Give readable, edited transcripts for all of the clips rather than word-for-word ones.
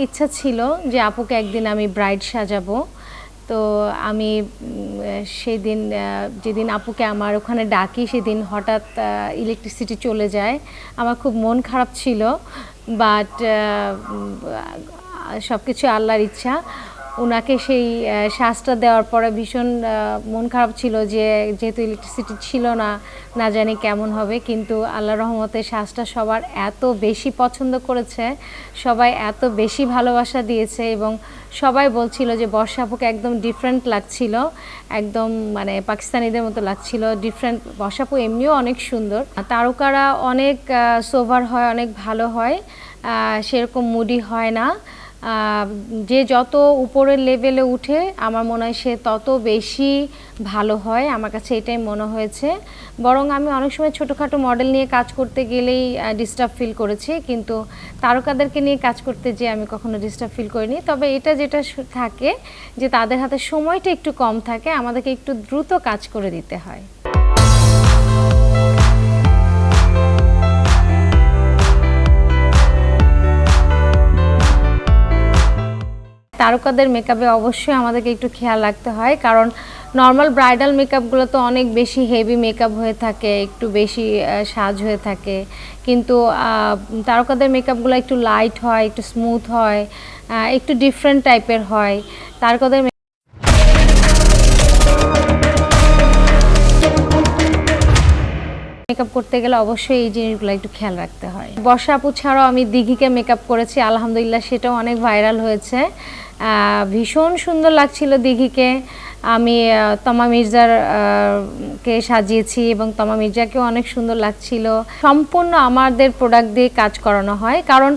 ইচ্ছা ছিল যে আপুকে একদিন আমি ব্রাইড সাজাবো। তো আমি সেদিন যেদিন আপুকে আমার ওখানে ডাকি সেদিন হঠাৎ ইলেকট্রিসিটি চলে যায়। আমার খুব মন খারাপ ছিল, বাট সব কিছু আল্লাহর ইচ্ছা। ওনাকে সেই শ্বাসটা দেওয়ার পরে ভীষণ মন খারাপ ছিল যে যেহেতু ইলেকট্রিসিটি ছিল না, না জানি কেমন হবে, কিন্তু আল্লাহর রহমতে শ্বাসটা সবার এত বেশি পছন্দ করেছে, সবাই এত বেশি ভালোবাসা দিয়েছে এবং সবাই বলছিল যে বর্ষা আপুকে একদম ডিফারেন্ট লাগছিল, একদম মানে পাকিস্তানিদের মতো লাগছিল, ডিফারেন্ট। বর্ষা আপু এমনিও অনেক সুন্দর, তারকারা অনেক সোভার হয়, অনেক ভালো হয়, সেরকম মুডি হয় না। যে যত উপরের লেভেলে উঠে আমার মনে হয় সে তত বেশি ভালো হয়, আমার কাছে এটাই মনে হয়েছে। বরং আমি অনেক সময় ছোটোখাটো মডেল নিয়ে কাজ করতে গেলেই ডিস্টার্ব ফিল করেছি, কিন্তু তারকাদেরকে নিয়ে কাজ করতে যেয়ে আমি কখনো ডিস্টার্ব ফিল করিনি। তবে এটা যেটা থাকে যে তাদের হাতে সময়টা একটু কম থাকে, আমাদেরকে একটু দ্রুত কাজ করে দিতে হয়। তারকাদের মেকআপে অবশ্যই আমাদেরকে একটু খেয়াল রাখতে হয়, কারণ নর্মাল ব্রাইডাল মেকআপগুলো তো অনেক বেশি হেভি মেকআপ হয়ে থাকে, একটু বেশি সাজ হয়ে থাকে, কিন্তু তারকাদের মেকআপগুলো একটু লাইট হয়, একটু স্মুথ হয়, একটু ডিফারেন্ট টাইপের হয়। তারকাদের মেকআপ করতে গেলে অবশ্যই এই জিনিসগুলো একটু খেয়াল রাখতে হয়। বর্ষা আপু ছাড়াও আমি দিঘিকে মেকআপ করেছি, আলহামদুলিল্লাহ সেটাও অনেক ভাইরাল হয়েছে, ভীষণ সুন্দর লাগছিল দিঘিকে। আমি তমা মির্জার কে সাজিয়েছি এবং তমা মির্জাকেও অনেক সুন্দর লাগছিল। সম্পূর্ণ আমাদের প্রোডাক্ট দিয়ে কাজ করানো হয়, কারণ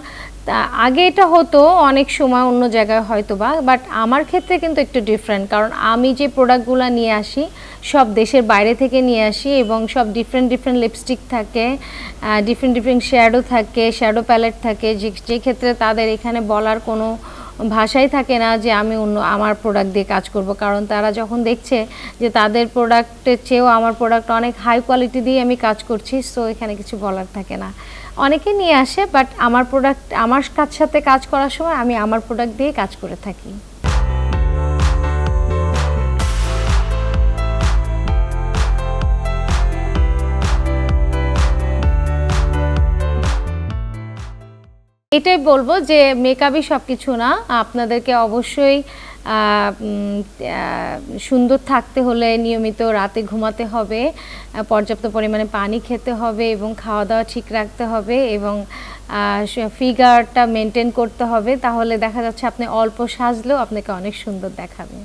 আগে এটা হতো অনেক সময় অন্য জায়গায় হয়তো বা, বাট আমার ক্ষেত্রে কিন্তু একটু ডিফারেন্ট, কারণ আমি যে প্রোডাক্টগুলো নিয়ে আসি সব দেশের বাইরে থেকে নিয়ে আসি এবং সব ডিফারেন্ট ডিফারেন্ট লিপস্টিক থাকে, ডিফারেন্ট ডিফারেন্ট শ্যাডো থাকে, শ্যাডো প্যালেট থাকে, যে ক্ষেত্রে তাদের এখানে বলার কোনো ভাষাই থাকে না যে আমি অন্য আমার প্রোডাক্ট দিয়ে কাজ করব, কারণ তারা যখন দেখছে যে তাদের প্রোডাক্টের চেয়েও আমার প্রোডাক্ট অনেক হাই কোয়ালিটি দিয়ে আমি কাজ করছি, সো এখানে কিছু বলার থাকে না। অনেকে নিয়ে আসে, বাট আমার প্রোডাক্ট আমার সাথে কাজ করার সময় আমি আমার প্রোডাক্ট দিয়েই কাজ করে থাকি। এটাই বলবো যে মেকআপই সব কিছু না, আপনাদেরকে অবশ্যই সুন্দর থাকতে হলে নিয়মিত রাতে ঘুমাতে হবে, পর্যাপ্ত পরিমাণে পানি খেতে হবে এবং খাওয়া দাওয়া ঠিক রাখতে হবে এবং ফিগারটা মেনটেন করতে হবে, তাহলে দেখা যাচ্ছে আপনি অল্প সাজলেও আপনাকে অনেক সুন্দর দেখাবে।